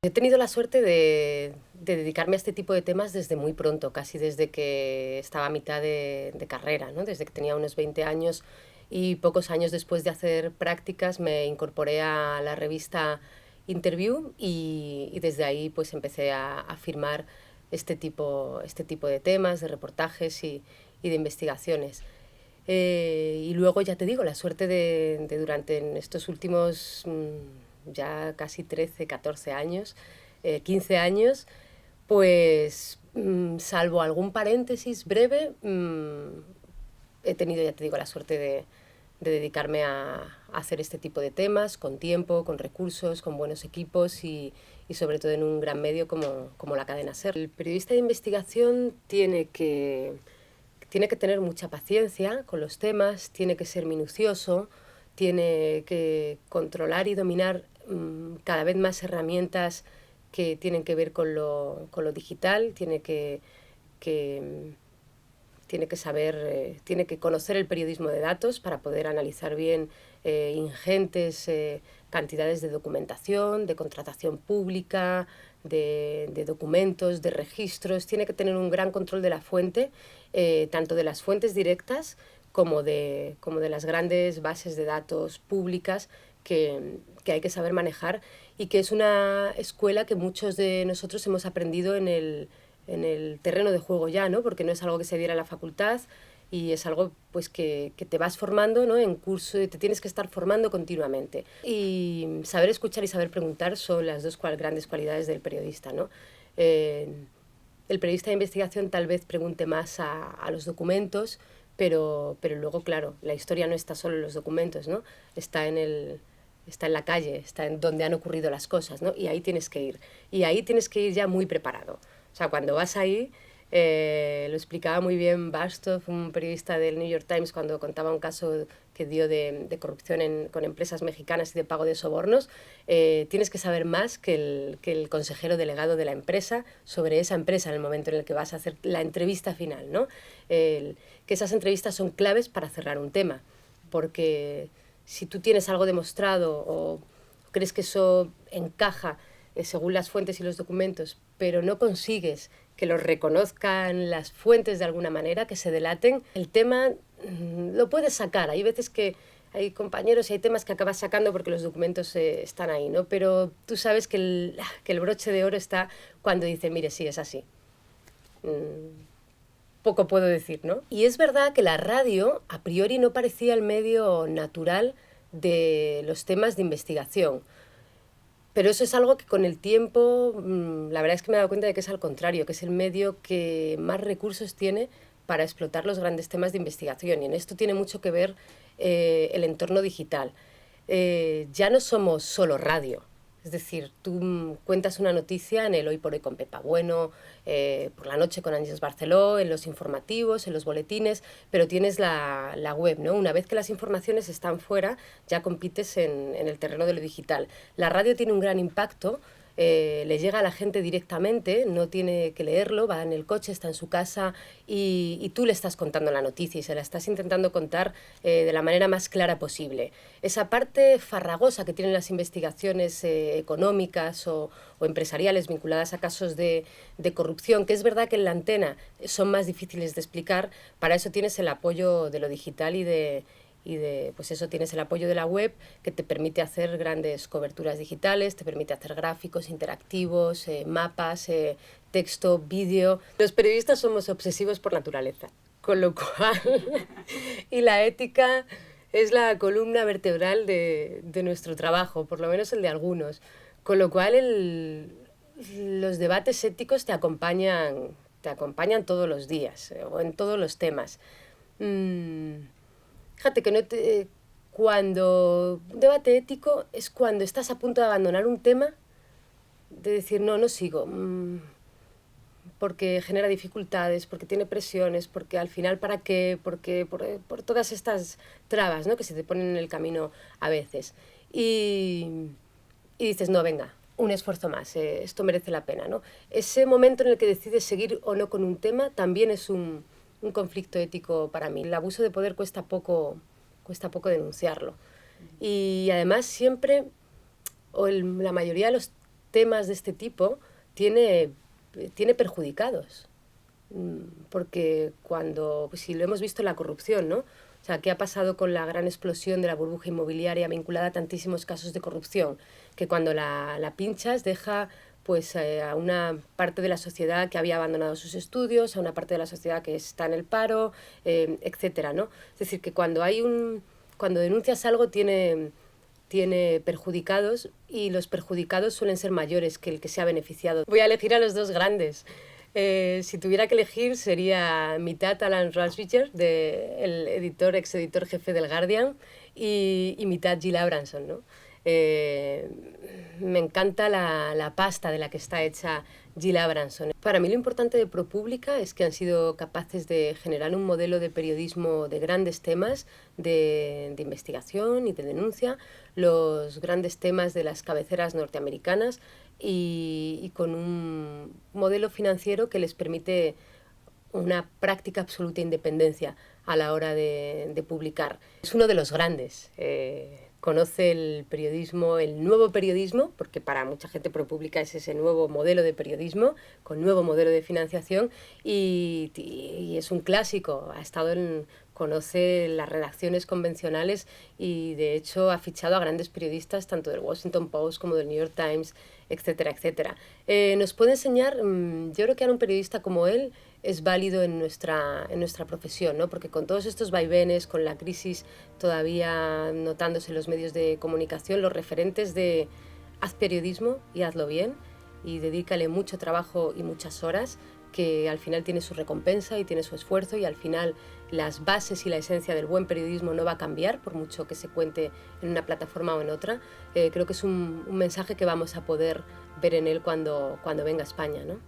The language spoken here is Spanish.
He tenido la suerte de dedicarme a este tipo de temas desde muy pronto, casi desde que estaba a mitad de carrera, ¿no? Desde que tenía unos 20 años y pocos años después de hacer prácticas me incorporé a la revista Interview y desde ahí pues empecé a firmar este tipo de temas, de reportajes y de investigaciones. Y luego, ya te digo, la suerte de durante en estos últimos ya casi 13 14 años, 15 años, pues salvo algún paréntesis breve, he tenido, ya te digo, la suerte de dedicarme a hacer este tipo de temas con tiempo, con recursos, con buenos equipos y sobre todo en un gran medio como la cadena SER. El periodista de investigación tiene que tener mucha paciencia con los temas, tiene que ser minucioso, tiene que controlar y dominar cada vez más herramientas que tienen que ver con lo digital, que, tiene que saber, tiene que conocer el periodismo de datos para poder analizar bien ingentes cantidades de documentación, de contratación pública, de documentos, de registros. Tiene que tener un gran control de la fuente, tanto de las fuentes directas como de las grandes bases de datos públicas que hay que saber manejar y que es una escuela que muchos de nosotros hemos aprendido en el terreno de juego ya, ¿no? Porque no es algo que se diera en la facultad y es algo pues que te vas formando, ¿no? En curso, te tienes que estar formando continuamente. Y saber escuchar y saber preguntar son las dos grandes cualidades del periodista, ¿no? El periodista de investigación tal vez pregunte más a los documentos, pero luego, claro, la historia no está solo en los documentos, ¿no? Está en la calle, está en donde han ocurrido las cosas, ¿no? Y ahí tienes que ir. Y ahí tienes que ir ya muy preparado. O sea, cuando vas ahí, lo explicaba muy bien Barstow, un periodista del New York Times, cuando contaba un caso que dio de corrupción con empresas mexicanas y de pago de sobornos. Tienes que saber más que el consejero delegado de la empresa sobre esa empresa en el momento en el que vas a hacer la entrevista final, ¿no? Que esas entrevistas son claves para cerrar un tema, porque si tú tienes algo demostrado o crees que eso encaja según las fuentes y los documentos, pero no consigues que los reconozcan las fuentes de alguna manera, que se delaten, el tema lo puedes sacar. Hay veces que hay compañeros y hay temas que acabas sacando porque los documentos están ahí, ¿no? Pero tú sabes que el broche de oro está cuando dice, mire, sí, es así. Poco puedo decir, ¿no? Y es verdad que la radio a priori no parecía el medio natural de los temas de investigación. Pero eso es algo que con el tiempo, la verdad es que me he dado cuenta de que es al contrario, que es el medio que más recursos tiene para explotar los grandes temas de investigación. Y en esto tiene mucho que ver el entorno digital. Ya no somos solo radio. Es decir, tú cuentas una noticia en el Hoy por Hoy con Pepa Bueno, por la noche con Ángeles Barceló, en los informativos, en los boletines, pero tienes la web, ¿no? Una vez que las informaciones están fuera, ya compites en el terreno de lo digital. La radio tiene un gran impacto, le llega a la gente directamente, no tiene que leerlo, va en el coche, está en su casa y tú le estás contando la noticia y se la estás intentando contar de la manera más clara posible. Esa parte farragosa que tienen las investigaciones económicas o empresariales vinculadas a casos de corrupción, que es verdad que en la antena son más difíciles de explicar, para eso tienes el apoyo de lo digital pues eso, tienes el apoyo de la web que te permite hacer grandes coberturas digitales, te permite hacer gráficos interactivos, mapas, texto, vídeo. Los periodistas somos obsesivos por naturaleza, con lo cual y la ética es la columna vertebral de nuestro trabajo, por lo menos el de algunos, con lo cual los debates éticos te acompañan todos los días o en todos los temas. Fíjate que cuando un debate ético es cuando estás a punto de abandonar un tema, de decir, no sigo, porque genera dificultades, porque tiene presiones, porque al final para qué, porque por todas estas trabas, ¿no?, que se te ponen en el camino a veces. Y dices, no, venga, un esfuerzo más, esto merece la pena, ¿no? Ese momento en el que decides seguir o no con un tema también es un conflicto ético para mí. El abuso de poder cuesta poco denunciarlo. Y además siempre, la mayoría de los temas de este tipo tiene perjudicados. Porque cuando, pues si lo hemos visto en la corrupción, ¿no? O sea, ¿qué ha pasado con la gran explosión de la burbuja inmobiliaria vinculada a tantísimos casos de corrupción? Que cuando la pinchas deja pues a una parte de la sociedad que había abandonado sus estudios, a una parte de la sociedad que está en el paro, etcétera, ¿no? Es decir, que cuando denuncias algo tiene perjudicados, y los perjudicados suelen ser mayores que el que se ha beneficiado. Voy a elegir a los dos grandes. Si tuviera que elegir sería mitad Alan Rushriger, el ex editor jefe del Guardian, y mitad Jill Abramson, ¿no? Me encanta la pasta de la que está hecha Jill Abramson. Para mí lo importante de ProPublica es que han sido capaces de generar un modelo de periodismo de grandes temas, de investigación y de denuncia, los grandes temas de las cabeceras norteamericanas, y con un modelo financiero que les permite una práctica absoluta independencia a la hora de publicar. Es uno de los grandes. Conoce el periodismo, el nuevo periodismo, porque para mucha gente ProPublica es ese nuevo modelo de periodismo, con nuevo modelo de financiación, y es un clásico. Conoce las redacciones convencionales y de hecho ha fichado a grandes periodistas tanto del Washington Post como del New York Times, etcétera, etcétera. Nos puede enseñar, yo creo que ahora un periodista como él es válido en nuestra profesión, ¿no? Porque con todos estos vaivenes, con la crisis todavía notándose en los medios de comunicación, los referentes de haz periodismo y hazlo bien, y dedícale mucho trabajo y muchas horas, que al final tiene su recompensa y tiene su esfuerzo, y al final las bases y la esencia del buen periodismo no va a cambiar por mucho que se cuente en una plataforma o en otra. Creo que es un mensaje que vamos a poder ver en él cuando venga a España, ¿no?